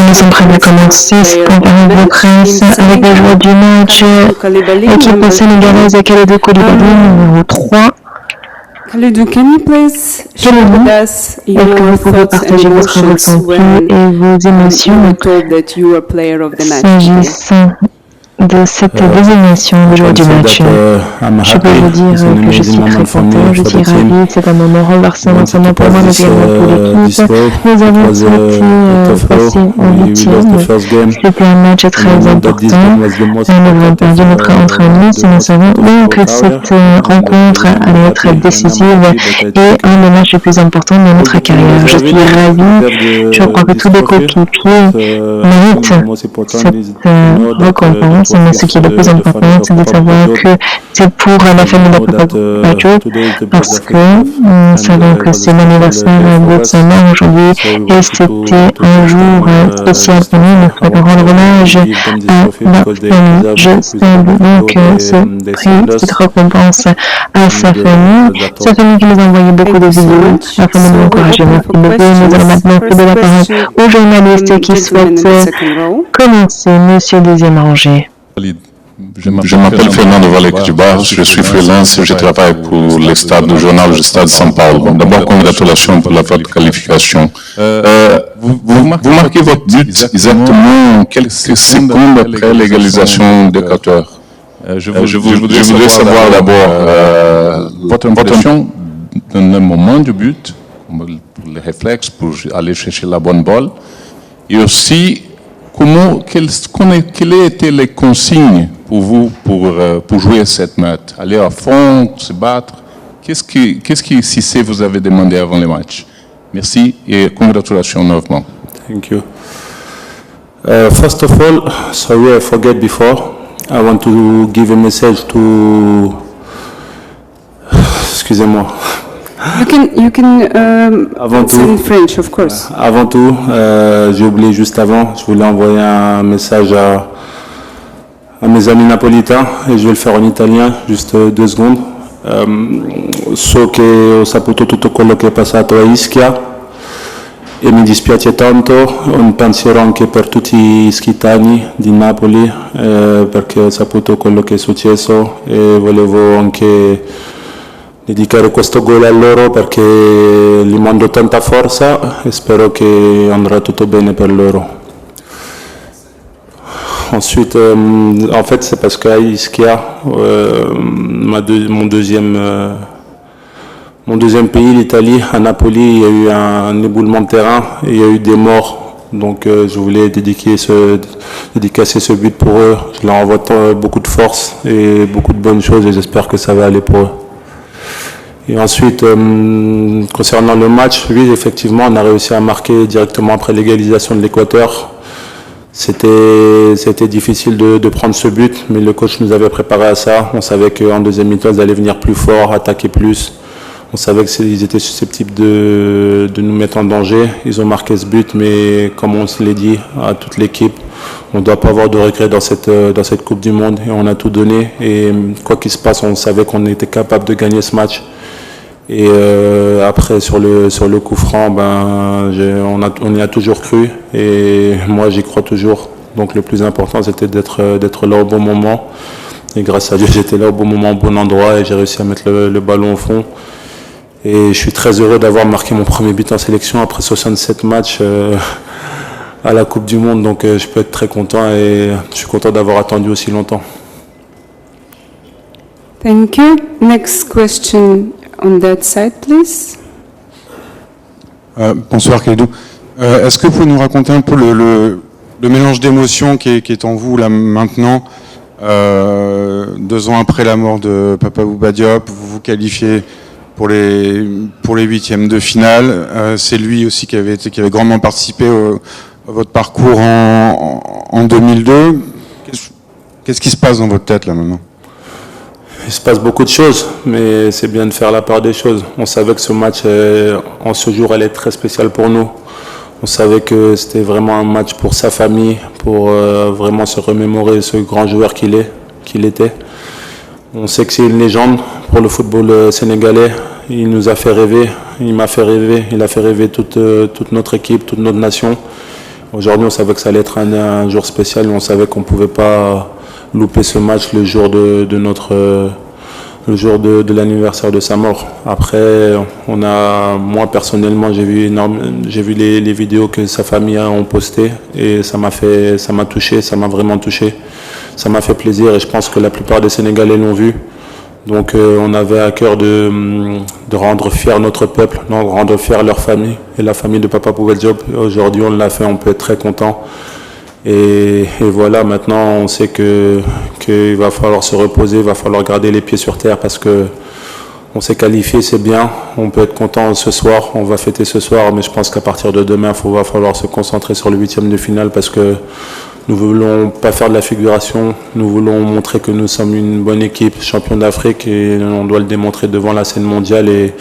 nous sommes prêts à commencer cette conférence de presse avec les joueurs du match. Équipe sénégalaise, Kalidou Koulibaly, numéro 3. Kalidou, can you please share with us your thoughts and emotions when you were player of the match? De cette désignation de joueur du match. Je peux vous dire que je suis très content, je suis ravi, c'est un moment renversant non seulement pour moi mais également pour l'équipe. Nous avons souhaité passer en huitième. C'était un match très important. Nous avons perdu notre entraînement et nous savons donc que cette rencontre allait être décisive et un des matchs les plus importants de notre carrière. Je suis ravi, je crois que tous les coéquipiers méritent cette récompense. Mais ce qui est le plus important, c'est de savoir que c'est pour la famille d'Apapacho, parce que nous savons que c'est l'anniversaire de sa mère aujourd'hui et c'était un jour spécial pour nous. Nous souhaitons rendre hommage à la famille. Je salue donc ce prix, cette récompense à sa famille qui nous a envoyé beaucoup de vidéos afin de nous encourager. Merci beaucoup. Nous allons maintenant céder la parole aux journalistes qui souhaitent commencer. Monsieur Deuxième-Rangé. Je m'appelle Fernando Valek de Barros, je suis freelance et je travaille pour le journal du Stade de São Paulo. D'abord, congratulations pour votre qualification. Vous marquez votre but exactement quelques secondes après l'égalisation d'Équateur. Je voudrais savoir d'abord votre impression dans le moment du but, les réflexes pour aller chercher la bonne balle, et aussi quelles étaient les consignes pour vous pour jouer cette match? Aller à fond, se battre? Qu'est-ce que Cissé vous avez demandé avant le match? Merci et congratulations novement. Thank you. First of all, sorry I forget before. I want to give a message to... Excusez-moi. You can say in French, of course. Avant tout, j'ai oublié juste avant, je voulais envoyer un message à mes amis napolitains et je vais le faire en italien, juste 2 secondes. So che ho saputo tutto quello che è passato a Ischia e mi dispiace tanto, un pensiero anche per tutti gli ischitani di Napoli perché ho saputo quello che è successo e volevo anche dedicare questo gol a loro perché gli mando tanta forza e spero che andrà tutto bene per loro. Ensuite, en fait, c'est parce qu'à Ischia, mon deuxième pays, l'Italie, à Napoli, il y a eu un éboulement de terrain et il y a eu des morts. Donc je voulais dédicacer ce but pour eux. Je leur envoie beaucoup de force et beaucoup de bonnes choses et j'espère que ça va aller pour eux. Et ensuite, concernant le match, oui, effectivement, on a réussi à marquer directement après l'égalisation de l'Équateur. C'était difficile de prendre ce but, mais le coach nous avait préparé à ça. On savait qu'en deuxième mi-temps, ils allaient venir plus fort, attaquer plus. On savait qu'ils étaient susceptibles de nous mettre en danger. Ils ont marqué ce but, mais comme on se l'a dit à toute l'équipe, on ne doit pas avoir de regrets dans cette Coupe du Monde. Et on a tout donné. Et quoi qu'il se passe, on savait qu'on était capable de gagner ce match. Et après, sur le coup franc, on y a toujours cru. Et moi, j'y crois toujours. Donc le plus important, c'était d'être là au bon moment. Et grâce à Dieu, j'étais là au bon moment, au bon endroit. Et j'ai réussi à mettre le ballon au fond. Et je suis très heureux d'avoir marqué mon premier but en sélection après 67 matchs à la Coupe du Monde. Donc je peux être très content et je suis content d'avoir attendu aussi longtemps. Thank you. Next question on that side, please. Bonsoir Kalidou. Est-ce que vous pouvez nous raconter un peu le mélange d'émotions qui est en vous là maintenant, 2 ans après la mort de Papa Bouba Diop, vous vous qualifiez pour les 8e de finale. C'est lui aussi qui avait grandement participé à votre parcours en 2002. Qu'est-ce qui se passe dans votre tête là maintenant? Il se passe beaucoup de choses, mais c'est bien de faire la part des choses. On savait que ce match, en ce jour, allait être très spécial pour nous. On savait que c'était vraiment un match pour sa famille, pour vraiment se remémorer ce grand joueur qu'il était. On sait que c'est une légende pour le football sénégalais. Il nous a fait rêver, il m'a fait rêver, il a fait rêver toute notre équipe, toute notre nation. Aujourd'hui, on savait que ça allait être un jour spécial, mais on savait qu'on ne pouvait pas louper ce match le jour de l'anniversaire de sa mort. Après, moi personnellement, j'ai vu les vidéos que sa famille ont postées et ça m'a touché, ça m'a vraiment touché. Ça m'a fait plaisir et je pense que la plupart des Sénégalais l'ont vu. Donc on avait à cœur de rendre fier notre peuple, de rendre fier leur famille et la famille de Papa Bouba Diop. Aujourd'hui, on l'a fait, on peut être très content. Et voilà, maintenant on sait qu'il va falloir se reposer, il va falloir garder les pieds sur terre parce que on s'est qualifié, c'est bien, on peut être content ce soir, on va fêter ce soir, mais je pense qu'à partir de demain, il va falloir se concentrer sur le 8e de finale parce que nous ne voulons pas faire de la figuration, nous voulons montrer que nous sommes une bonne équipe, champion d'Afrique et on doit le démontrer devant la scène mondiale et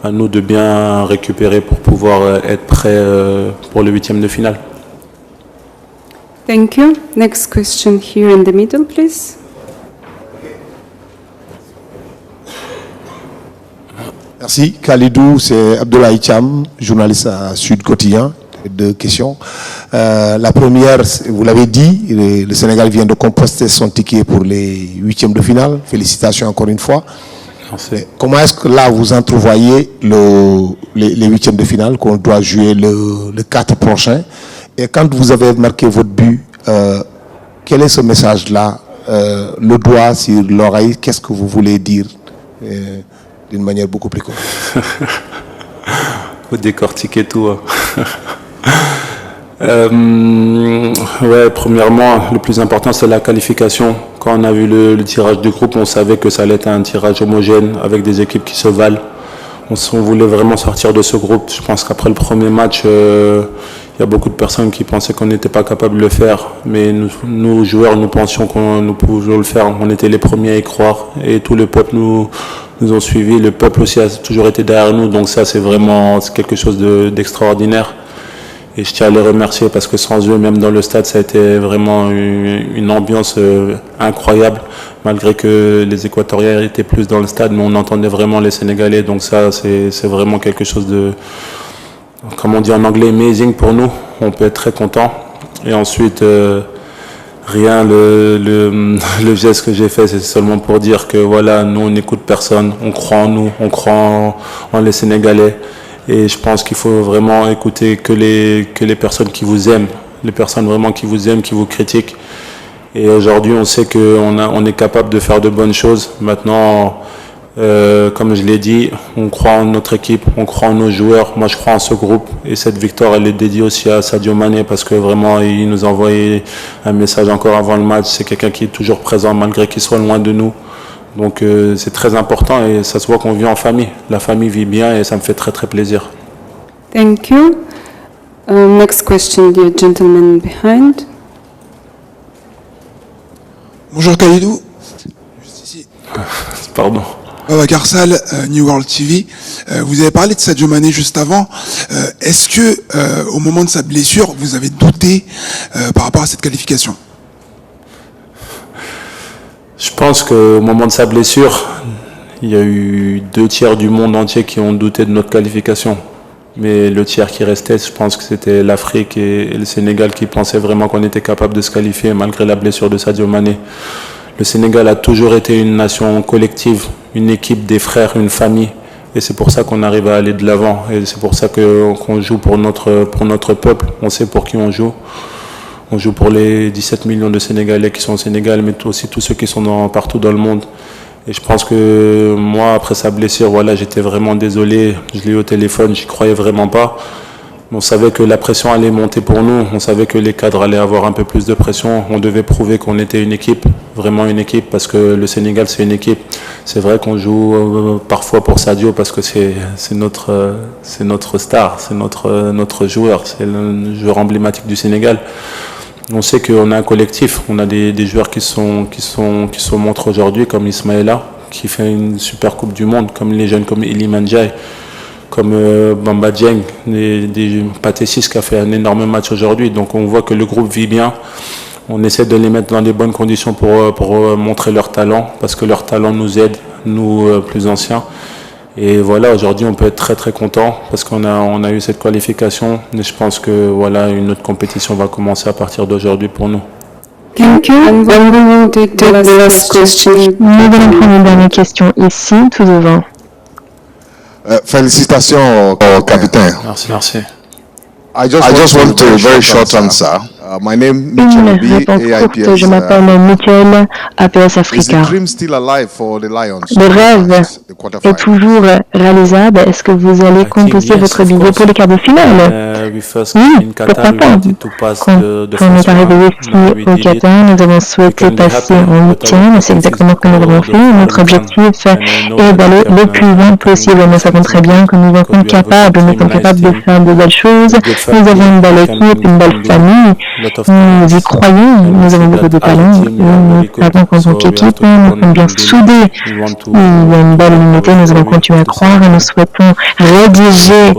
à nous de bien récupérer pour pouvoir être prêts pour le 8e de finale. Thank you. Next question here in the middle, please. Merci. Khalidou, c'est Abdoulaye Cham, journaliste à Sud Quotidien. Deux questions. La première, vous l'avez dit, le Sénégal vient de composter son ticket pour les 8e de finale. Félicitations encore une fois. Merci. Comment est-ce que là vous entrevoyez les 8e de finale qu'on doit jouer le 4 prochain? Et quand vous avez marqué votre but, quel est ce message-là? Le doigt sur l'oreille, qu'est-ce que vous voulez dire d'une manière beaucoup plus courte? Faut décortiquer tout. Ouais, premièrement, le plus important, c'est la qualification. Quand on a vu le tirage du groupe, on savait que ça allait être un tirage homogène avec des équipes qui se valent. On voulait vraiment sortir de ce groupe. Je pense qu'après le premier match, il y a beaucoup de personnes qui pensaient qu'on n'était pas capable de le faire. Mais nous joueurs, nous pensions nous pouvions le faire. On était les premiers à y croire. Et tout le peuple nous ont suivis. Le peuple aussi a toujours été derrière nous. Donc ça, c'est quelque chose d'extraordinaire. Et je tiens à les remercier parce que sans eux, même dans le stade, ça a été vraiment une ambiance incroyable. Malgré que les Équatoriens étaient plus dans le stade, mais on entendait vraiment les Sénégalais. Donc ça, c'est vraiment quelque chose de, comme on dit en anglais, amazing pour nous. On peut être très content. Et ensuite, le geste que j'ai fait, c'est seulement pour dire que voilà, nous, on n'écoute personne. On croit en nous, on croit en les Sénégalais. Et je pense qu'il faut vraiment écouter que les personnes qui vous aiment, les personnes vraiment qui vous aiment, qui vous critiquent. Et aujourd'hui, on sait qu'on est capable de faire de bonnes choses. Maintenant, comme je l'ai dit, on croit en notre équipe, on croit en nos joueurs. Moi, je crois en ce groupe. Et cette victoire, elle est dédiée aussi à Sadio Mané parce que vraiment, il nous a envoyé un message encore avant le match. C'est quelqu'un qui est toujours présent malgré qu'il soit loin de nous. Donc c'est très important et ça se voit qu'on vit en famille. La famille vit bien et ça me fait très très plaisir. Thank you. Next question, the gentleman behind. Bonjour Khalidou. Juste ici. Pardon. Babacar Sall, New World TV. Vous avez parlé de Sadio Mané juste avant. Est-ce que au moment de sa blessure, vous avez douté par rapport à cette qualification? Je pense qu'au moment de sa blessure, il y a eu 2/3 du monde entier qui ont douté de notre qualification. Mais le tiers qui restait, je pense que c'était l'Afrique et le Sénégal qui pensaient vraiment qu'on était capable de se qualifier malgré la blessure de Sadio Mané. Le Sénégal a toujours été une nation collective, une équipe, des frères, une famille. Et c'est pour ça qu'on arrive à aller de l'avant. Et c'est pour ça qu'on joue pour notre peuple. On sait pour qui on joue. On joue pour les 17 millions de Sénégalais qui sont au Sénégal, mais aussi tous ceux qui sont partout dans le monde. Et je pense que moi, après sa blessure, voilà, j'étais vraiment désolé. Je l'ai eu au téléphone, j'y croyais vraiment pas. On savait que la pression allait monter pour nous. On savait que les cadres allaient avoir un peu plus de pression. On devait prouver qu'on était une équipe, vraiment une équipe, parce que le Sénégal, c'est une équipe. C'est vrai qu'on joue parfois pour Sadio parce que c'est notre star, c'est notre joueur, c'est le joueur emblématique du Sénégal. On sait qu'on a un collectif, on a des joueurs qui sont montrés aujourd'hui, comme Ismaïla, qui fait une super Coupe du Monde, comme les jeunes comme Iliman Ndiaye, comme Bamba Dieng, Pathé Ciss qui a fait un énorme match aujourd'hui. Donc on voit que le groupe vit bien. On essaie de les mettre dans les bonnes conditions pour montrer leur talent, parce que leur talent nous aide, nous plus anciens. Et voilà, aujourd'hui, on peut être très très content parce qu'on a eu cette qualification. Et je pense que voilà, une autre compétition va commencer à partir d'aujourd'hui pour nous. Thank you. And then we will take the last question. Nous allons prendre une dernière question ici, tout devant. Félicitations au capitaine. Merci, merci. I just want a very short answer. My name is Une réponse courte, je m'appelle Michael, APS Africa. Le rêve est toujours réalisable. Est-ce que vous allez composer votre billet pour les quarts de finale? Oui, pourquoi pas? Quand on est arrivé ici au Qatar, nous avons souhaité passer en huitième. C'est exactement ce que nous avons fait. Notre objectif est d'aller le plus loin possible. Nous savons très bien que nous sommes capables de faire de belles choses. Nous avons une belle équipe, une belle famille. Nous y croyons, nous avons beaucoup de talent, nous savons qu'en tant qu'équipe, nous sommes bien soudés. Il y a une belle unité, nous allons continuer à croire et nous souhaitons rédiger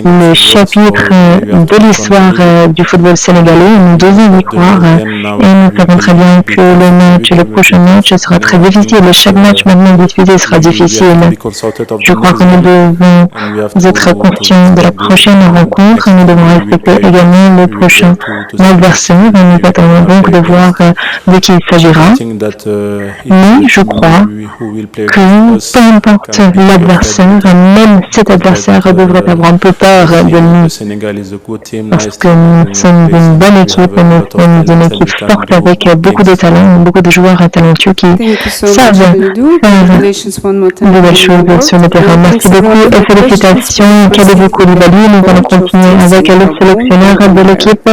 le chapitre de l'histoire du football sénégalais. Nous devons y croire et nous savons très bien que le prochain match sera très difficile. Chaque match maintenant diffusé sera difficile. Je crois que nous devons être conscients de la prochaine rencontre. Nous devons respecter également le prochain adversaire. Nous attendons donc de voir de qui il s'agira. Mais je crois que peu importe l'adversaire, même cet adversaire devrait avoir un peu peur de nous. Parce que nous sommes une bonne équipe, nous sommes une équipe forte avec beaucoup de talents, beaucoup de joueurs talentueux qui savent faire de belles choses sur le terrain. Merci beaucoup et félicitations, Kalidou Koulibaly. Nous allons continuer avec le sélectionneur de l'équipe.